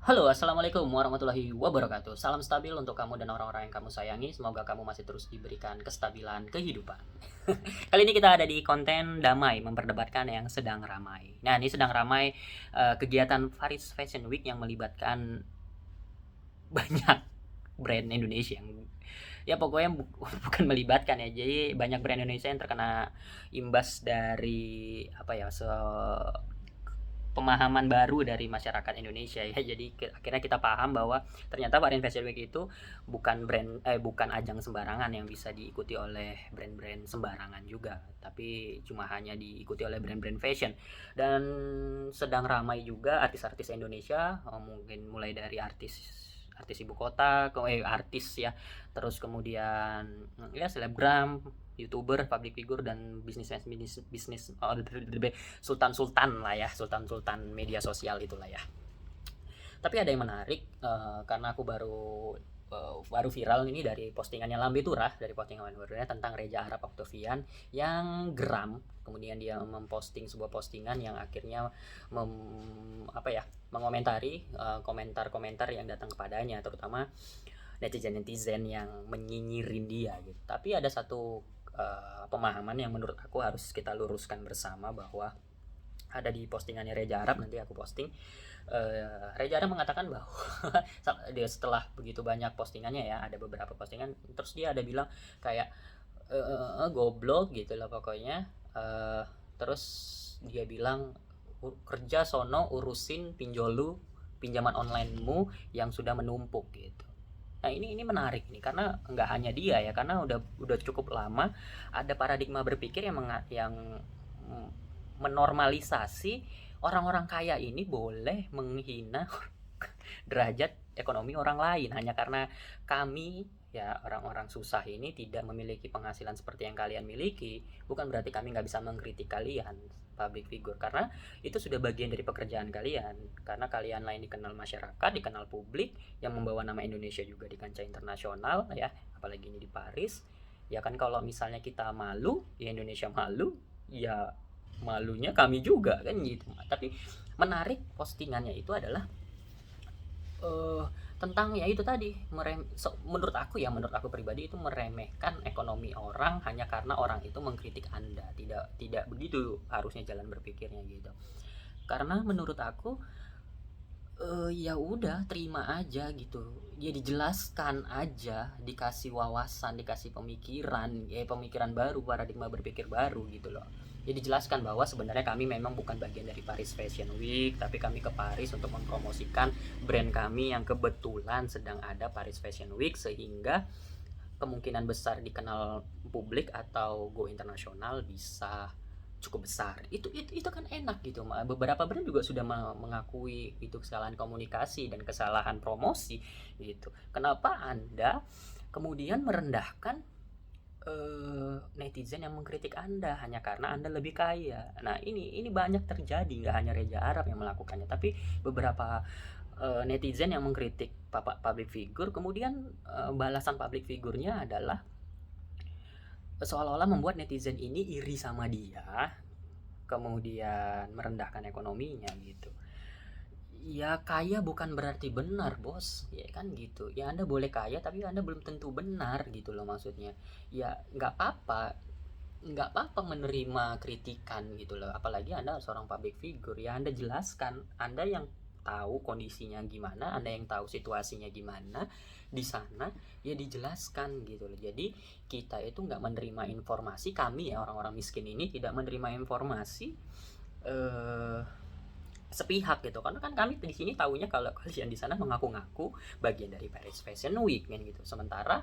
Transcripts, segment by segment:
Halo, assalamualaikum warahmatullahi wabarakatuh. Salam stabil untuk kamu dan orang-orang yang kamu sayangi. Semoga kamu masih terus diberikan kestabilan kehidupan. Kali ini kita ada di konten damai, memperdebatkan yang sedang ramai. Nah, ini sedang ramai kegiatan Paris Fashion Week yang melibatkan banyak brand Indonesia yang ya pokoknya bukan melibatkan ya. Jadi banyak brand Indonesia yang terkena imbas dari apa ya pemahaman baru dari masyarakat Indonesia ya. Jadi akhirnya kita paham bahwa ternyata Varian Fashion Week itu bukan ajang sembarangan yang bisa diikuti oleh brand-brand sembarangan juga, tapi cuma hanya diikuti oleh brand-brand fashion. Dan sedang ramai juga artis-artis Indonesia, mungkin mulai dari artis ibu kota, artis ya, terus kemudian ya selebgram, youtuber, public figure, dan bisnis sultan-sultan lah ya, sultan-sultan media sosial itulah ya. Tapi ada yang menarik, karena aku baru viral ini dari postingannya Lambe Turah, dari postingan Lambe Turah tentang Reza Arab Octavian yang geram. Kemudian dia memposting sebuah postingan yang akhirnya mengomentari komentar-komentar yang datang kepadanya, terutama netizen-netizen yang menyinyirin dia gitu. Tapi ada satu pemahaman yang menurut aku harus kita luruskan bersama, bahwa ada di postingannya Reza Arab, nanti aku posting. Reza Arab mengatakan bahwa dia setelah begitu banyak postingannya ya, ada beberapa postingan, terus dia ada bilang kayak goblok gitu lah pokoknya. Terus dia bilang, kerja sono urusin pinjolu pinjaman onlinemu yang sudah menumpuk gitu. Nah, ini menarik nih, karena nggak hanya dia ya, karena udah cukup lama ada paradigma berpikir yang menormalisasi orang-orang kaya ini boleh menghina derajat ekonomi orang lain hanya karena kami ya orang-orang susah ini tidak memiliki penghasilan seperti yang kalian miliki. Bukan berarti kami nggak bisa mengkritik kalian, public figure, karena itu sudah bagian dari pekerjaan kalian, karena kalian lain dikenal masyarakat, dikenal publik, yang membawa nama Indonesia juga di kancah internasional ya, apalagi ini di Paris. Ya kan, kalau misalnya kita malu, ya Indonesia malu, ya malunya kami juga kan gitu. Tapi menarik postingannya itu adalah eh tentang ya itu tadi, menurut aku pribadi itu meremehkan ekonomi orang hanya karena orang itu mengkritik Anda. Tidak begitu harusnya jalan berpikirnya gitu. Karena menurut aku ya udah terima aja gitu. Ya dijelaskan aja, dikasih wawasan, dikasih pemikiran baru, paradigma berpikir baru gitu loh. Ya dijelaskan bahwa sebenarnya kami memang bukan bagian dari Paris Fashion Week, tapi kami ke Paris untuk mempromosikan brand kami yang kebetulan sedang ada Paris Fashion Week, sehingga kemungkinan besar dikenal publik atau go internasional bisa cukup besar. Itu kan enak gitu. Beberapa brand juga sudah mengakui itu kesalahan komunikasi dan kesalahan promosi gitu. Kenapa Anda kemudian merendahkan netizen yang mengkritik Anda hanya karena Anda lebih kaya? Nah, ini banyak terjadi, nggak hanya Reza Arab yang melakukannya, tapi beberapa netizen yang mengkritik public figure, kemudian balasan public figurnya adalah seolah-olah membuat netizen ini iri sama dia, kemudian merendahkan ekonominya gitu. Ya kaya bukan berarti benar bos, ya kan gitu. Ya Anda boleh kaya tapi Anda belum tentu benar gitu loh maksudnya. Ya nggak apa-apa menerima kritikan gitu loh, apalagi Anda seorang public figure. Ya Anda jelaskan, Anda yang tahu kondisinya gimana, Anda yang tahu situasinya gimana di sana, ya dijelaskan gitu loh. Jadi kita itu nggak menerima informasi, kami ya orang-orang miskin ini tidak menerima informasi eh sepihak gitu, karena kan kami di sini tahunya kalau kalian di sana mengaku-ngaku bagian dari Paris Fashion Week kan gitu, sementara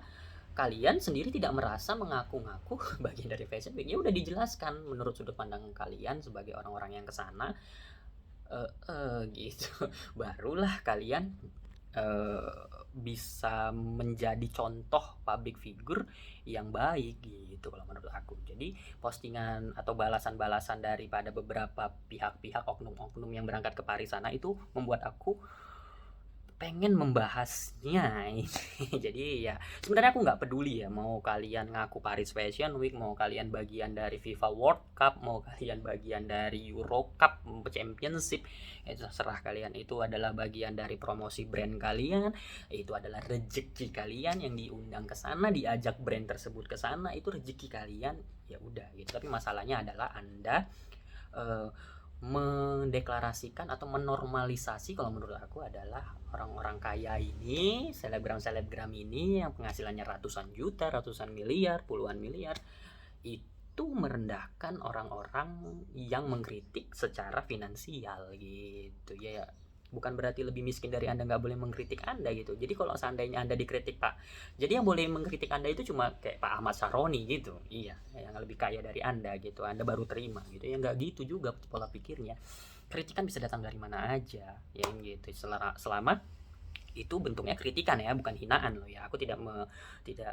kalian sendiri tidak merasa mengaku-ngaku bagian dari Fashion Week. Ya udah dijelaskan menurut sudut pandang kalian sebagai orang-orang yang kesana, gitu. Barulah kalian bisa menjadi contoh public figure yang baik gitu kalau menurut aku. Jadi postingan atau balasan-balasan daripada beberapa pihak-pihak, oknum-oknum yang berangkat ke Paris sana, itu membuat aku pengen membahasnya ini. Jadi ya sebenarnya aku nggak peduli ya mau kalian ngaku Paris Fashion Week, mau kalian bagian dari FIFA World Cup, mau kalian bagian dari Euro Cup Championship, itu terserah kalian. Itu adalah bagian dari promosi brand kalian, itu adalah rezeki kalian yang diundang ke sana, diajak brand tersebut ke sana, itu rezeki kalian, ya udah gitu. Tapi masalahnya adalah Anda mendeklarasikan atau menormalisasi, kalau menurut aku adalah orang-orang kaya ini, selebgram ini yang penghasilannya ratusan juta, ratusan miliar, puluhan miliar, itu merendahkan orang-orang yang mengkritik secara finansial gitu ya. Bukan berarti lebih miskin dari Anda nggak boleh mengkritik Anda gitu. Jadi kalau seandainya Anda dikritik Pak, jadi yang boleh mengkritik Anda itu cuma kayak Pak Ahmad Saroni gitu. Iya, yang lebih kaya dari Anda gitu. Anda baru terima gitu. Ya nggak gitu juga pola pikirnya. Kritikan bisa datang dari mana aja, ya gitu. Selama itu bentuknya kritikan ya, bukan hinaan loh ya. Aku tidak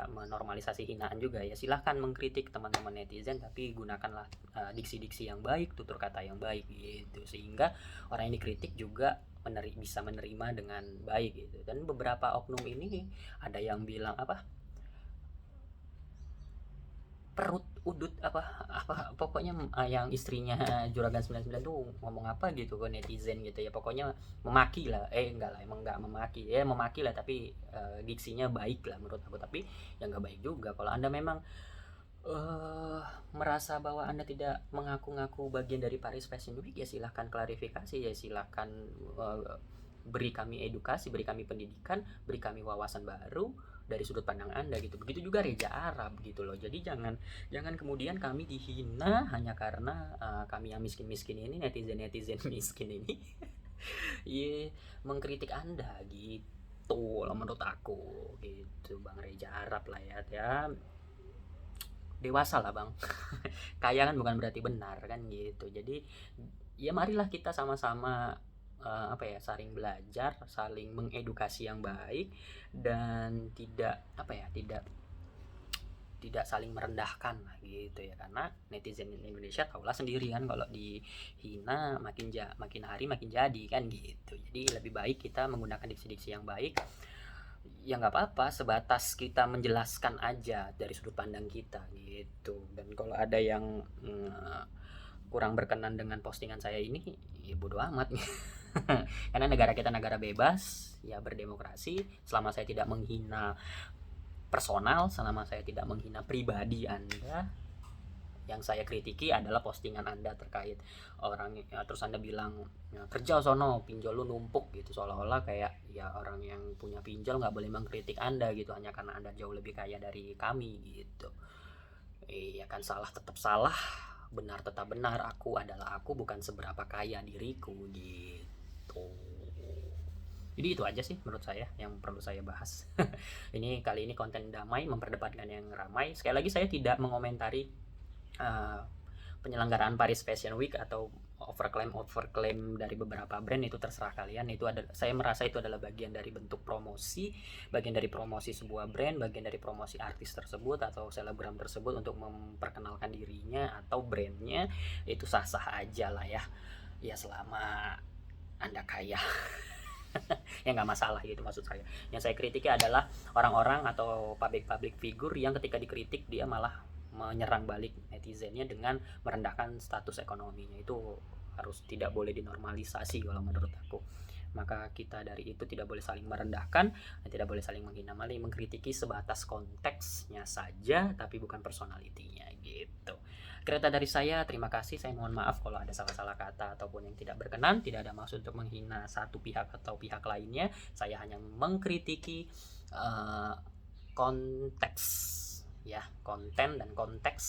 menormalisasi hinaan juga ya. Silahkan mengkritik teman-teman netizen, tapi gunakanlah diksi-diksi yang baik, tutur kata yang baik gitu, sehingga orang yang dikritik juga bisa menerima dengan baik gitu. Dan beberapa oknum ini ada yang bilang apa, perut udut apa pokoknya, yang istrinya Juragan 99 tuh ngomong apa gitu ke netizen gitu ya, pokoknya memaki lah, enggak lah, emang enggak memaki ya, memaki lah, tapi diksinya baik lah menurut aku. Tapi yang enggak baik juga kalau Anda memang merasa bahwa Anda tidak mengaku-ngaku bagian dari Paris Fashion Week, ya silahkan klarifikasi, ya silahkan beri kami edukasi, beri kami pendidikan, beri kami wawasan baru dari sudut pandang Anda gitu. Begitu juga Reza Arab gitu loh. Jadi jangan kemudian kami dihina hanya karena kami yang miskin-miskin ini, netizen miskin ini ya mengkritik Anda gitu loh menurut aku gitu. Bang Reza Arab lah ya dewasa lah Bang. Kaya kan bukan berarti benar kan gitu. Jadi ya marilah kita sama-sama saling belajar, saling mengedukasi yang baik, dan tidak saling merendahkan lah gitu ya. Karena netizen Indonesia tahulah sendiri kan, kalau dihina makin hari makin jadi kan gitu. Jadi lebih baik kita menggunakan diksi-diksi yang baik. Ya nggak apa-apa, sebatas kita menjelaskan aja dari sudut pandang kita gitu. Dan kalau ada yang kurang berkenan dengan postingan saya ini, ya bodo amat. Karena negara kita negara bebas, ya berdemokrasi. Selama saya tidak menghina personal, selama saya tidak menghina pribadi Anda, yang saya kritiki adalah postingan Anda terkait orang ya, terus Anda bilang ya, kerja sono, pinjol lu numpuk gitu, seolah-olah kayak ya orang yang punya pinjol nggak boleh mengkritik Anda gitu hanya karena Anda jauh lebih kaya dari kami gitu. Iya kan, salah tetap salah, benar tetap benar. Aku adalah aku, bukan seberapa kaya diriku gitu. Jadi itu aja sih menurut saya yang perlu saya bahas. Ini kali ini konten damai, memperdebatkan yang ramai. Sekali lagi saya tidak mengomentari penyelenggaraan Paris Fashion Week atau overclaim dari beberapa brand. Itu terserah kalian. Saya merasa itu adalah bagian dari bentuk promosi, bagian dari promosi sebuah brand, bagian dari promosi artis tersebut atau selebgram tersebut untuk memperkenalkan dirinya atau brandnya. Itu sah-sah aja lah ya selama Anda kaya. Ya nggak masalah gitu maksud saya. Yang saya kritiki adalah orang-orang atau public figure yang ketika dikritik dia malah menyerang balik netizennya dengan merendahkan status ekonominya. Itu harus tidak boleh dinormalisasi kalau menurut aku. Maka kita dari itu tidak boleh saling merendahkan dan tidak boleh saling menghina, malah mengkritiki sebatas konteksnya saja tapi bukan personalitinya gitu. Kira dari saya, terima kasih. Saya mohon maaf kalau ada salah-salah kata ataupun yang tidak berkenan. Tidak ada maksud untuk menghina satu pihak atau pihak lainnya. Saya hanya mengkritiki konteks ya, konten dan konteks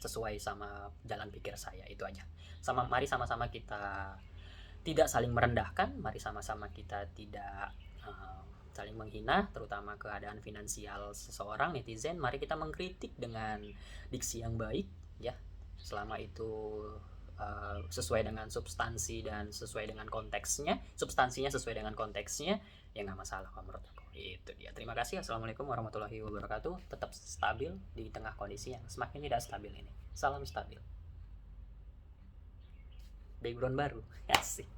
sesuai sama jalan pikir saya. Itu aja. Mari sama-sama kita tidak saling merendahkan, mari sama-sama kita tidak saling menghina, terutama keadaan finansial seseorang netizen. Mari kita mengkritik dengan diksi yang baik ya, selama itu sesuai dengan substansi dan sesuai dengan konteksnya, substansinya sesuai dengan konteksnya, ya nggak masalah kalau menurut aku. Itu dia. Terima kasih. Assalamualaikum warahmatullahi wabarakatuh. Tetap stabil di tengah kondisi yang semakin tidak stabil ini. Salam stabil. Background baru, asik.